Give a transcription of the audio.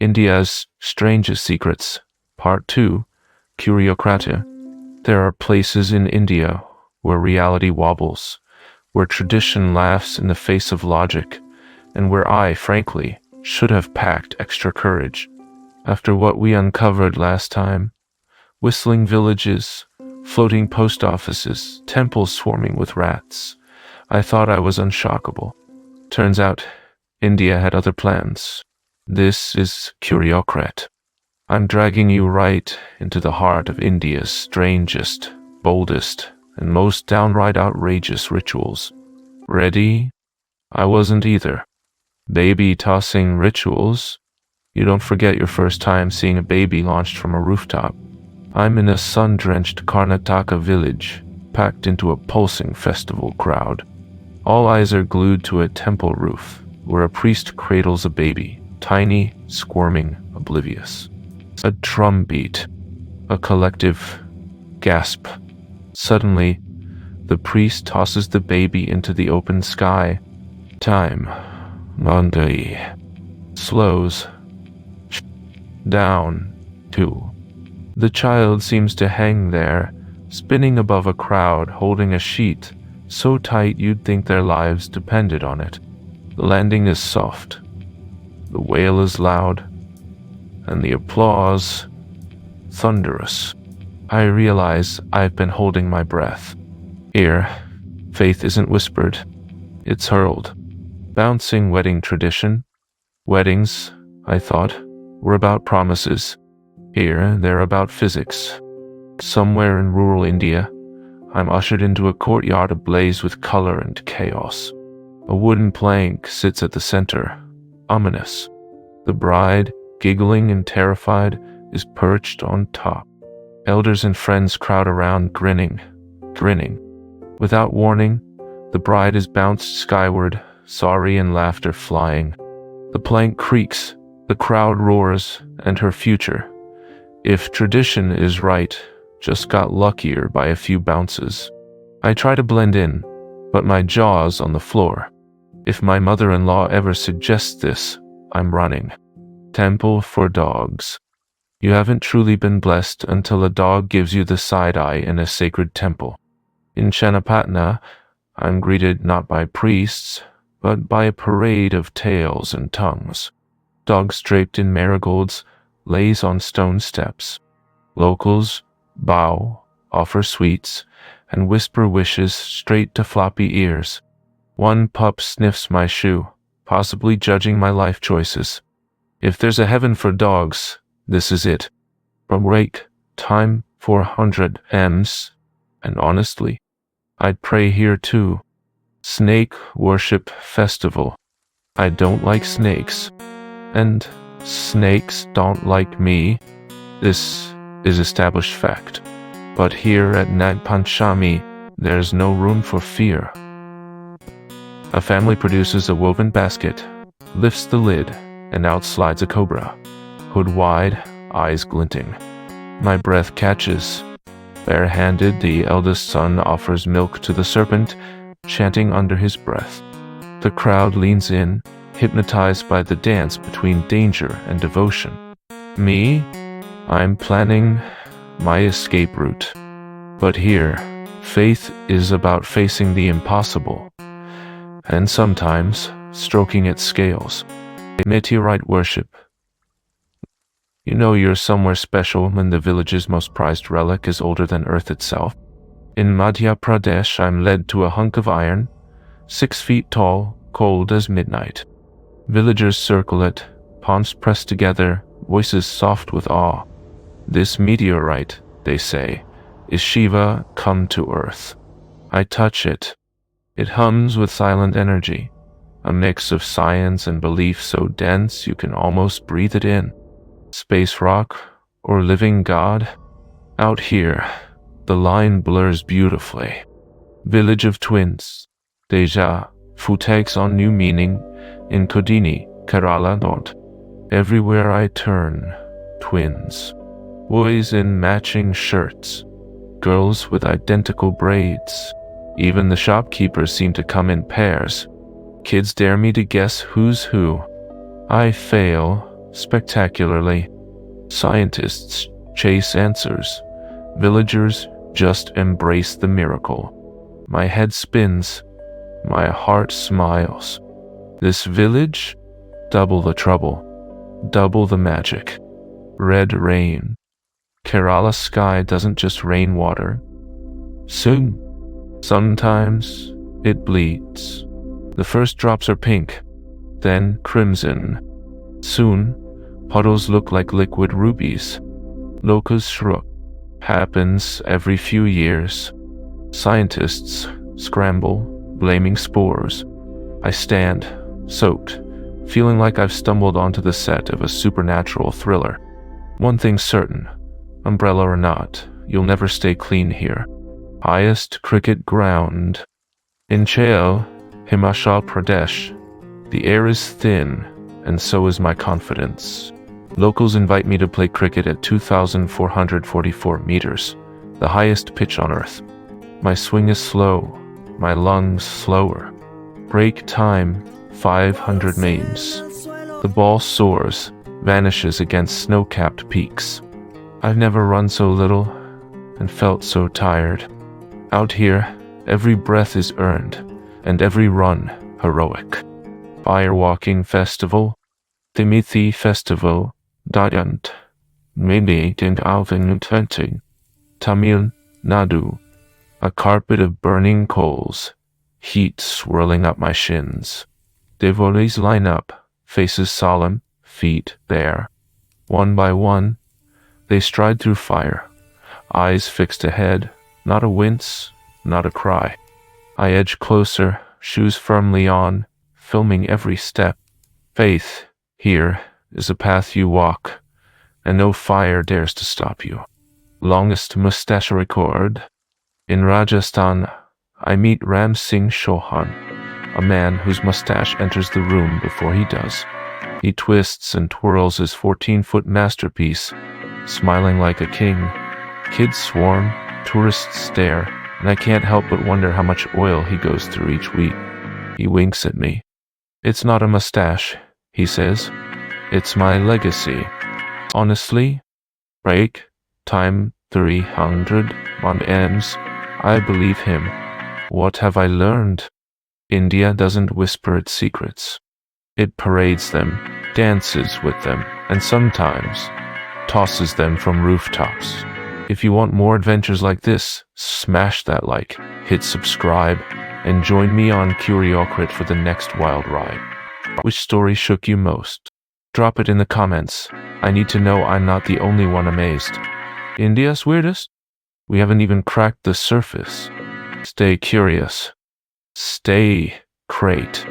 India's Strangest Secrets, Part 2, CurioCrate. There are places in India where reality wobbles, where tradition laughs in the face of logic, and where I, frankly, should have packed extra courage. After what we uncovered last time, whistling villages, floating post offices, temples swarming with rats, I thought I was unshockable. Turns out, India had other plans. This is CurioCrate. I'm dragging you right into the heart of India's strangest, boldest, and most downright outrageous rituals. Ready? I wasn't either. Baby tossing rituals? You don't forget your first time seeing a baby launched from a rooftop. I'm in a sun-drenched Karnataka village, packed into a pulsing festival crowd. All eyes are glued to a temple roof, where a priest cradles a baby, tiny, squirming, oblivious. A drum beat, a collective gasp. Suddenly, the priest tosses the baby into the open sky. Time. Monday. Slows. Down. 2. The child seems to hang there, spinning above a crowd, holding a sheet so tight you'd think their lives depended on it. The landing is soft. The wail is loud. And the applause thunderous. I realize I've been holding my breath. Here, faith isn't whispered. It's hurled. Bouncing wedding tradition. Weddings, I thought, were about promises. Here, they're about physics. Somewhere in rural India, I'm ushered into a courtyard ablaze with color and chaos. A wooden plank sits at the center, ominous. The bride, giggling and terrified, is perched on top. Elders and friends crowd around, grinning. Without warning, the bride is bounced skyward, sorry and laughter flying. The plank creaks, the crowd roars, and her future, if tradition is right, just got luckier by a few bounces. I try to blend in, but my jaw's on the floor. If my mother-in-law ever suggests this, I'm running. Temple for dogs. You haven't truly been blessed until a dog gives you the side eye in a sacred temple. In Chanapatna, I'm greeted not by priests, but by a parade of tails and tongues. Dogs draped in marigolds lays on stone steps. Locals bow, offer sweets, and whisper wishes straight to floppy ears. One pup sniffs my shoe, possibly judging my life choices. If there's a heaven for dogs, this is it. From rake, time 400 M's, and honestly, I'd pray here too. Snake Worship Festival. I don't like snakes, and snakes don't like me. This is established fact. But here at Nag Panchami, there's no room for fear. A family produces a woven basket, lifts the lid, and out slides a cobra. Hood wide, eyes glinting. My breath catches. Bare-handed, the eldest son offers milk to the serpent, chanting under his breath. The crowd leans in, hypnotized by the dance between danger and devotion. Me? I'm planning my escape route. But here, faith is about facing the impossible, and sometimes stroking its scales. Meteorite Worship. You know you're somewhere special when the village's most prized relic is older than Earth itself. In Madhya Pradesh, I'm led to a hunk of iron, 6 feet tall, cold as midnight. Villagers circle it, palms pressed together, voices soft with awe. This meteorite, they say, is Shiva come to Earth. I touch it. It hums with silent energy, a mix of science and belief so dense you can almost breathe it in. Space rock or living god? Out here, the line blurs beautifully. Village of twins. Deja vu takes on new meaning in Kodini, Kerala North. Everywhere I turn, twins. Boys in matching shirts. Girls with identical braids. Even the shopkeepers seem to come in pairs. Kids dare me to guess who's who. I fail, spectacularly. Scientists chase answers. Villagers just embrace the miracle. My head spins. My heart smiles. This village? Double the trouble. Double the magic. Red rain. Kerala sky doesn't just rain water. Soon. Sometimes it bleeds. The first drops are pink, then crimson. Soon, puddles look like liquid rubies. Locust shrub happens every few years. Scientists scramble, blaming spores. I stand, soaked, feeling like I've stumbled onto the set of a supernatural thriller. One thing's certain, umbrella or not, you'll never stay clean here. Highest cricket ground. In Cheo, Himachal Pradesh, the air is thin, and so is my confidence. Locals invite me to play cricket at 2,444 meters, the highest pitch on Earth. My swing is slow, my lungs slower. Break time, 500 memes. The ball soars, vanishes against snow-capped peaks. I've never run so little and felt so tired. Out here, every breath is earned, and every run heroic. Firewalking Festival, Timithi Festival, Dayant, Mediating Alvinutventing, Tamil Nadu, a carpet of burning coals, heat swirling up my shins. Devotees line up, faces solemn, feet bare. One by one, they stride through fire, eyes fixed ahead, not a wince, not a cry. I edge closer, shoes firmly on, filming every step. Faith, here, is a path you walk, and no fire dares to stop you. Longest mustache record. In Rajasthan, I meet Ram Singh Chauhan, a man whose mustache enters the room before he does. He twists and twirls his 14-foot masterpiece, smiling like a king. Kids swarm, tourists stare, and I can't help but wonder how much oil he goes through each week. He winks at me. It's not a mustache, he says. It's my legacy. Honestly, break time 300 on M's. I believe him. What have I learned? India doesn't whisper its secrets. It parades them, dances with them, and sometimes tosses them from rooftops. If you want more adventures like this, smash that like, hit subscribe, and join me on CurioCrate for the next wild ride. Which story shook you most? Drop it in the comments. I need to know I'm not the only one amazed. India's weirdest? We haven't even cracked the surface. Stay curious. Stay crate.